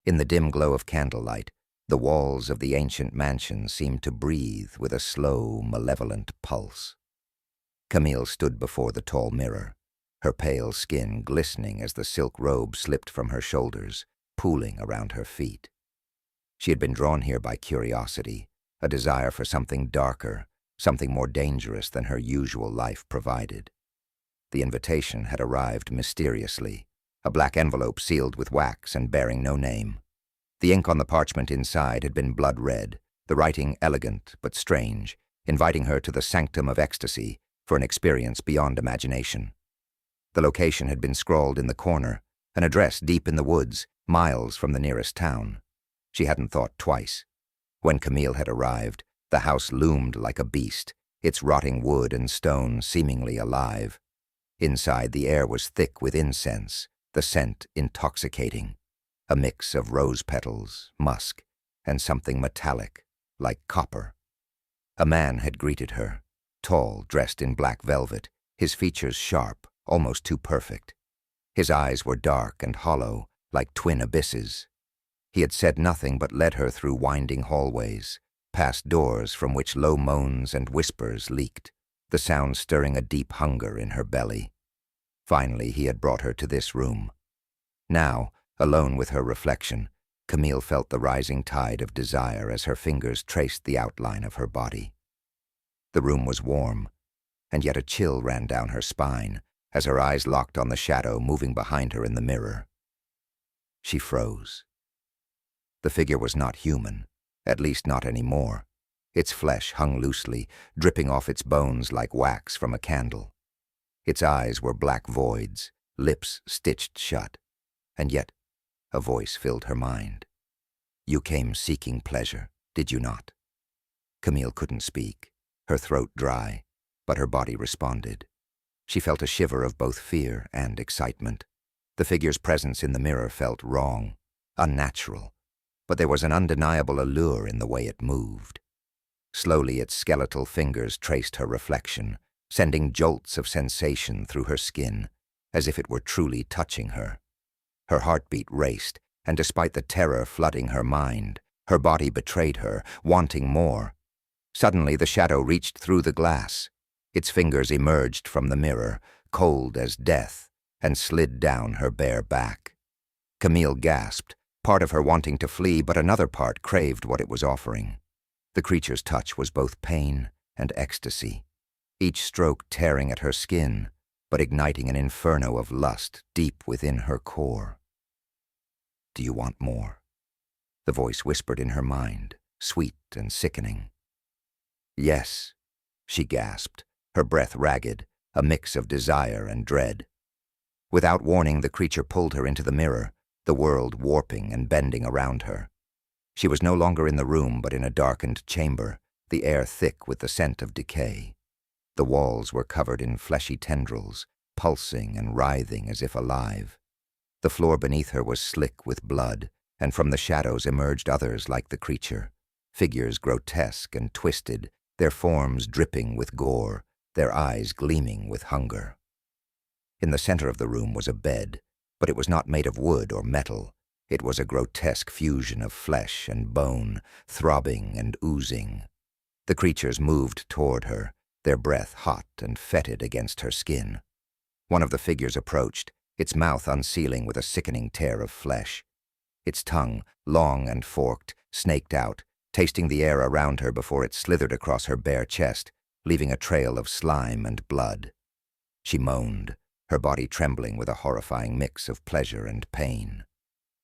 In the dim glow of candlelight, the walls of the ancient mansion seemed to breathe with a slow, malevolent pulse. Camille stood before the tall mirror, her pale skin glistening as the silk robe slipped from her shoulders, pooling around her feet. She had been drawn here by curiosity, a desire for something darker, something more dangerous than her usual life provided. The invitation had arrived mysteriously, a black envelope sealed with wax and bearing no name. The ink on the parchment inside had been blood red, the writing elegant but strange, inviting her to the sanctum of ecstasy for an experience beyond imagination. The location had been scrawled in the corner, an address deep in the woods, miles from the nearest town. She hadn't thought twice. When Camille had arrived, the house loomed like a beast, its rotting wood and stone seemingly alive. Inside, the air was thick with incense, the scent intoxicating, a mix of rose petals, musk, and something metallic, like copper. A man had greeted her, tall, dressed in black velvet, his features sharp, almost too perfect. His eyes were dark and hollow, like twin abysses. He had said nothing but led her through winding hallways, past doors from which low moans and whispers leaked, the sound stirring a deep hunger in her belly. Finally, he had brought her to this room. Now, alone with her reflection, Camille felt the rising tide of desire as her fingers traced the outline of her body. The room was warm, and yet a chill ran down her spine as her eyes locked on the shadow moving behind her in the mirror. She froze. The figure was not human, at least not anymore. Its flesh hung loosely, dripping off its bones like wax from a candle. Its eyes were black voids, lips stitched shut, and yet a voice filled her mind. "You came seeking pleasure, did you not?" Camille couldn't speak, her throat dry, but her body responded. She felt a shiver of both fear and excitement. The figure's presence in the mirror felt wrong, unnatural, but there was an undeniable allure in the way it moved. Slowly, its skeletal fingers traced her reflection, sending jolts of sensation through her skin, as if it were truly touching her. Her heartbeat raced, and despite the terror flooding her mind, her body betrayed her, wanting more. Suddenly, the shadow reached through the glass. Its fingers emerged from the mirror, cold as death, and slid down her bare back. Camille gasped, part of her wanting to flee, but another part craved what it was offering. The creature's touch was both pain and ecstasy, each stroke tearing at her skin, but igniting an inferno of lust deep within her core. "Do you want more?" The voice whispered in her mind, sweet and sickening. "Yes," she gasped, her breath ragged, a mix of desire and dread. Without warning, the creature pulled her into the mirror, the world warping and bending around her. She was no longer in the room, but in a darkened chamber, the air thick with the scent of decay. The walls were covered in fleshy tendrils, pulsing and writhing as if alive. The floor beneath her was slick with blood, and from the shadows emerged others like the creature, figures grotesque and twisted, their forms dripping with gore, their eyes gleaming with hunger. In the center of the room was a bed, but it was not made of wood or metal. It was a grotesque fusion of flesh and bone, throbbing and oozing. The creatures moved toward her, their breath hot and fetid against her skin. One of the figures approached, its mouth unsealing with a sickening tear of flesh. Its tongue, long and forked, snaked out, tasting the air around her before it slithered across her bare chest, leaving a trail of slime and blood. She moaned, her body trembling with a horrifying mix of pleasure and pain.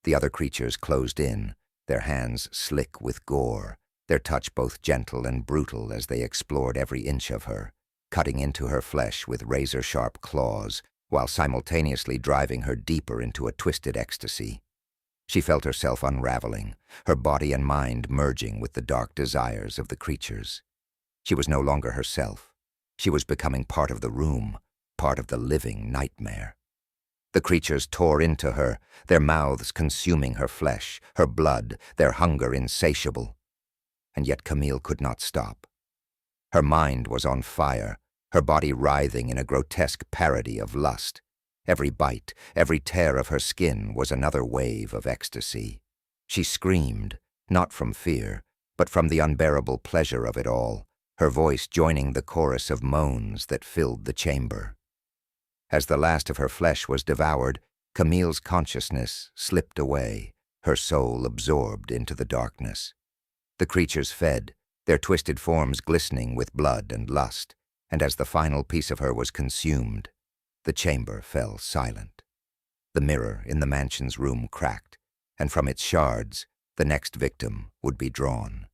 The other creatures closed in, their hands slick with gore, their touch both gentle and brutal as they explored every inch of her, cutting into her flesh with razor-sharp claws, while simultaneously driving her deeper into a twisted ecstasy. She felt herself unraveling, her body and mind merging with the dark desires of the creatures. She was no longer herself. She was becoming part of the room, part of the living nightmare. The creatures tore into her, their mouths consuming her flesh, her blood, their hunger insatiable. And yet Camille could not stop. Her mind was on fire, her body writhing in a grotesque parody of lust. Every bite, every tear of her skin was another wave of ecstasy. She screamed, not from fear, but from the unbearable pleasure of it all, her voice joining the chorus of moans that filled the chamber. As the last of her flesh was devoured, Camille's consciousness slipped away, her soul absorbed into the darkness. The creatures fed, their twisted forms glistening with blood and lust, and as the final piece of her was consumed, the chamber fell silent. The mirror in the mansion's room cracked, and from its shards the next victim would be drawn.